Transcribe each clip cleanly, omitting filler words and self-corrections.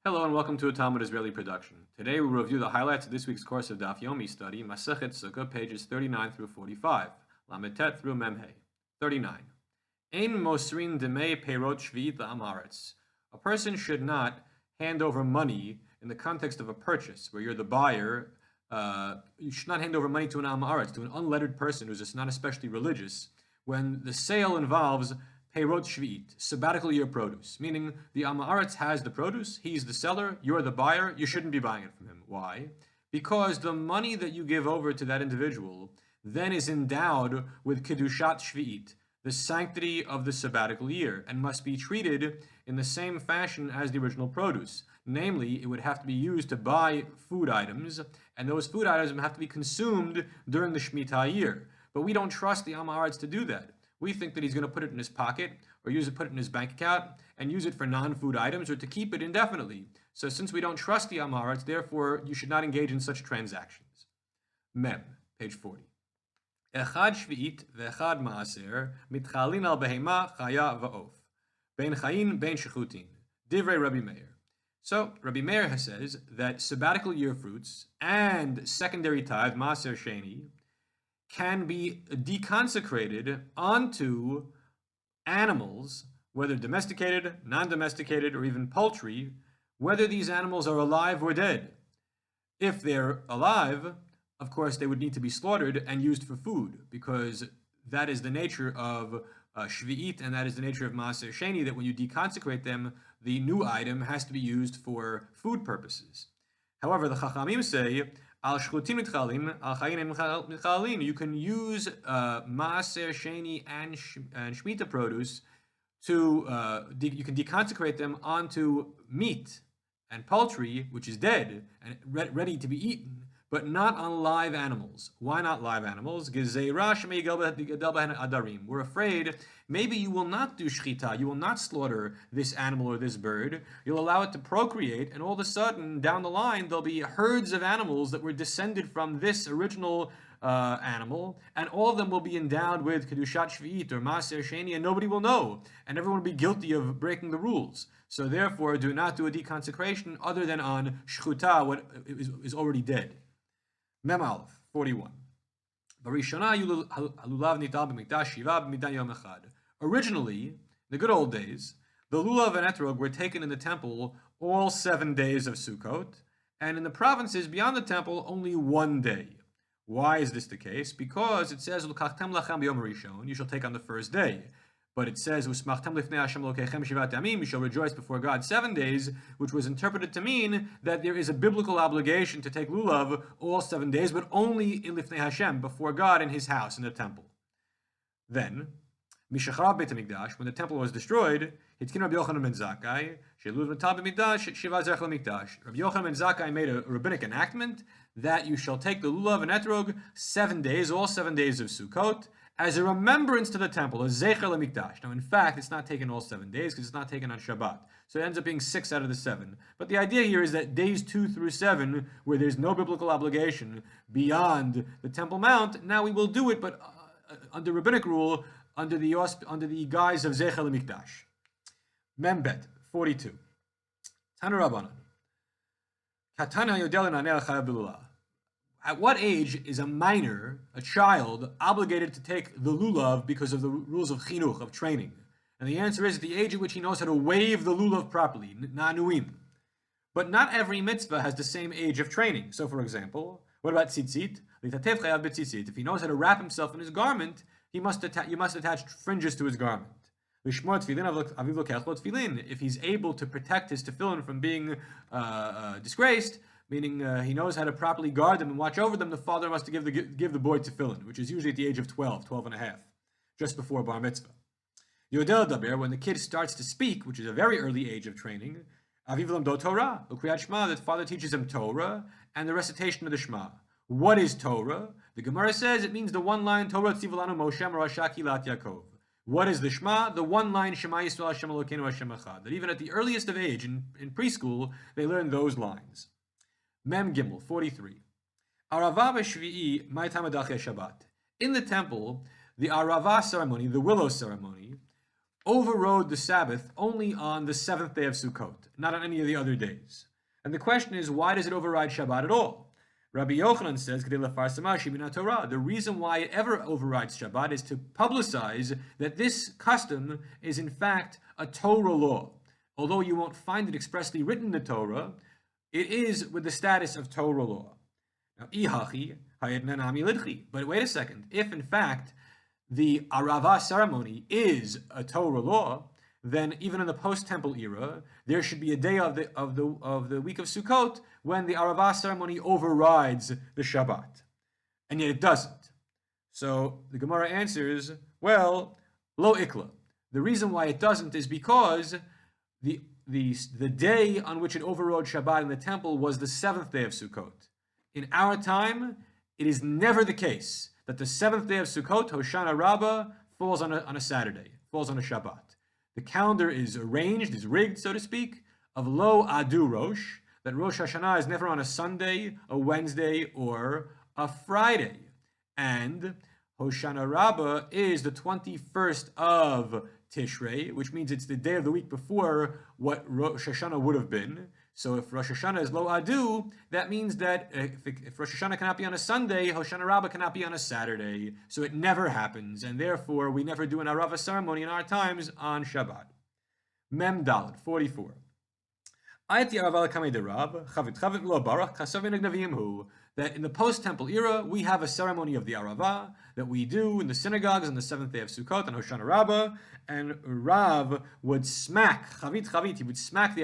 Hello and welcome to a Talmud Israeli production. Today we will review the highlights of this week's course of Daf Yomi study, Masechet Sukkah, pages 39 through 45, Lametet through Memhe. 39. Ein mosrin demei peirot shvi'it la'amaretz. A person should not hand over money in the context of a purchase, where you're the buyer. You should not hand over money to an amaretz, to an unlettered person who's just not especially religious, when the sale involves Peirot Shvi'it, sabbatical year produce, meaning the Amaretz has the produce, he's the seller, you're the buyer, you shouldn't be buying it from him. Why? Because the money that you give over to that individual then is endowed with Kedushat Shvi'it, the sanctity of the sabbatical year, and must be treated in the same fashion as the original produce. Namely, it would have to be used to buy food items, and those food items have to be consumed during the Shemitah year. But we don't trust the Amaretz to do that. We think that he's going to put it in his pocket or put it in his bank account and use it for non-food items or to keep it indefinitely. So since we don't trust the Amaretz, therefore you should not engage in such transactions. Mem, page 40. Echad shvi'it ve'echad ma'aser mitchalin al behema chaya va'of. Ben chayin ben shechutin. Divrei Rabbi Meir. So Rabbi Meir says that sabbatical year fruits and secondary tithe, ma'aser sheni, can be deconsecrated onto animals, whether domesticated, non-domesticated, or even poultry, whether these animals are alive or dead. If they're alive, of course, they would need to be slaughtered and used for food, because that is the nature of shvi'it, and that is the nature of maaser sheni, that when you deconsecrate them, the new item has to be used for food purposes. However, the Chachamim say, Al shchutim mitchalin, al chayin mitchalin. You can use maaser sheni and shmita produce to you can deconsecrate them onto meat and poultry, which is dead and ready to be eaten, but not on live animals. Why not live animals? We're afraid maybe you will not do shchita, you will not slaughter this animal or this bird. You'll allow it to procreate, and all of a sudden, down the line, there'll be herds of animals that were descended from this original animal, and all of them will be endowed with kedushat shvi'it or maaser sheni, and nobody will know, and everyone will be guilty of breaking the rules. So therefore, do not do a deconsecration other than on shchuta, what is already dead. Mem Aleph, 41. Originally, in the good old days, the lulav and etrog were taken in the temple all 7 days of Sukkot, and in the provinces beyond the temple, only 1 day. Why is this the case? Because it says, you shall take on the first day. But it says, you shall rejoice before God 7 days, which was interpreted to mean that there is a biblical obligation to take lulav all 7 days, but only in Lifnei Hashem, before God in His house, in the temple. Then, when the temple was destroyed, Rabbi Yochanan ben Zakkai made a rabbinic enactment that you shall take the lulav and etrog 7 days, all 7 days of Sukkot, as a remembrance to the temple, a zecher lemikdash. Now, in fact, it's not taken all 7 days because it's not taken on Shabbat. So it ends up being 6 out of the 7. But the idea here is that days 2 through 7, where there's no biblical obligation beyond the Temple Mount, now we will do it, but under rabbinic rule, under the guise of zecher lemikdash. Membet 42. Tanu Rabbanan. Katana yodel naneh chayav b'lulav. At what age is a minor, a child, obligated to take the lulav because of the rules of chinuch, of training? And the answer is at the age at which he knows how to wave the lulav properly, nanuim. But not every mitzvah has the same age of training. So, for example, what about tzitzit? If he knows how to wrap himself in his garment, you must attach fringes to his garment. If he's able to protect his tefillin from being disgraced, meaning he knows how to properly guard them and watch over them, the father must give the boy tefillin, which is usually at the age of 12 and a half, just before bar mitzvah. Yodel daber, when the kid starts to speak, which is a very early age of training, aviv lamdo Torah, ukriyat shema, that father teaches him Torah and the recitation of the Shema. What is Torah? The Gemara says it means the one line Torah tzivulanu Moshe Merasha Kilat Yaakov. What is the Shema? The one line Shema Yisrael Hashem Elokeinu Hashem Echad. That even at the earliest of age, in preschool, they learn those lines. Mem Gimel 43. Arava b'shvi'i ma'tam adachei Shabbat. In the temple, the Arava ceremony, the willow ceremony, overrode the Sabbath only on the 7th day of Sukkot, not on any of the other days. And the question is, why does it override Shabbat at all? Rabbi Yochanan says, the reason why it ever overrides Shabbat is to publicize that this custom is in fact a Torah law. Although you won't find it expressly written in the Torah, it is with the status of Torah law. Now, but wait a second, if in fact the Arava ceremony is a Torah law, then even in the post-temple era, there should be a day of the week of Sukkot when the Arava ceremony overrides the Shabbat, and yet it doesn't. So the Gemara answers, well, lo ikla. The reason why it doesn't is because the day on which it overrode Shabbat in the temple was the 7th day of Sukkot. In our time, it is never the case that the 7th day of Sukkot, Hoshana Rabbah, falls on a Saturday, falls on a Shabbat. The calendar is arranged, is rigged, so to speak, of Lo Adu Rosh, that Rosh Hashanah is never on a Sunday, a Wednesday, or a Friday. And Hoshana Rabbah is the 21st of Tishrei, which means it's the day of the week before what Rosh Hashanah would have been. So if Rosh Hashanah is Lo Adu, that means that if Rosh Hashanah cannot be on a Sunday, Hoshana Rabbah cannot be on a Saturday. So it never happens, and therefore we never do an Arava ceremony in our times on Shabbat. Mem Dalet, 44. That in the post-temple era, we have a ceremony of the Arava that we do in the synagogues on the 7th day of Sukkot and Hoshana Rabbah, and Rav would smack, he would smack the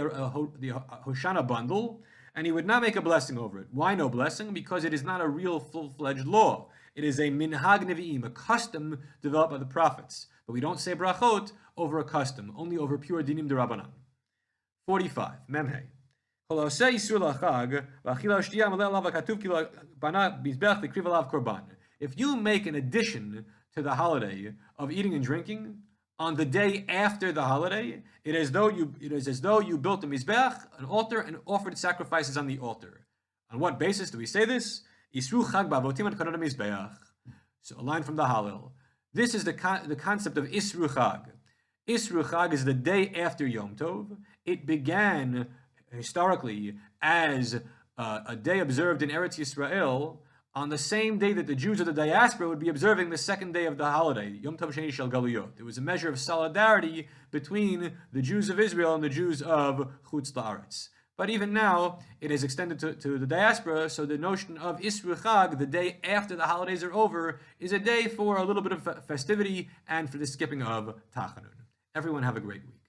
Hoshana bundle, and he would not make a blessing over it. Why no blessing? Because it is not a real full-fledged law. It is a minhag nevi'im, a custom developed by the prophets. But we don't say brachot over a custom, only over pure dinim d'Rabbanan. 45, Memhei. If you make an addition to the holiday of eating and drinking on the day after the holiday, it is as though you built a mizbeach, an altar, and offered sacrifices on the altar. On what basis do we say this? So a line from the Hallel. This is the concept of Isru Chag. Isru Chag is the day after Yom Tov. It began historically as a day observed in Eretz Yisrael on the same day that the Jews of the diaspora would be observing the second day of the holiday, Yom Tov Sheni Shel Galuyot. It was a measure of solidarity between the Jews of Israel and the Jews of Chutz La'aretz. But even now, it is extended to the diaspora, so the notion of Isru Chag, the day after the holidays are over, is a day for a little bit of festivity and for the skipping of Tachanun. Everyone have a great week.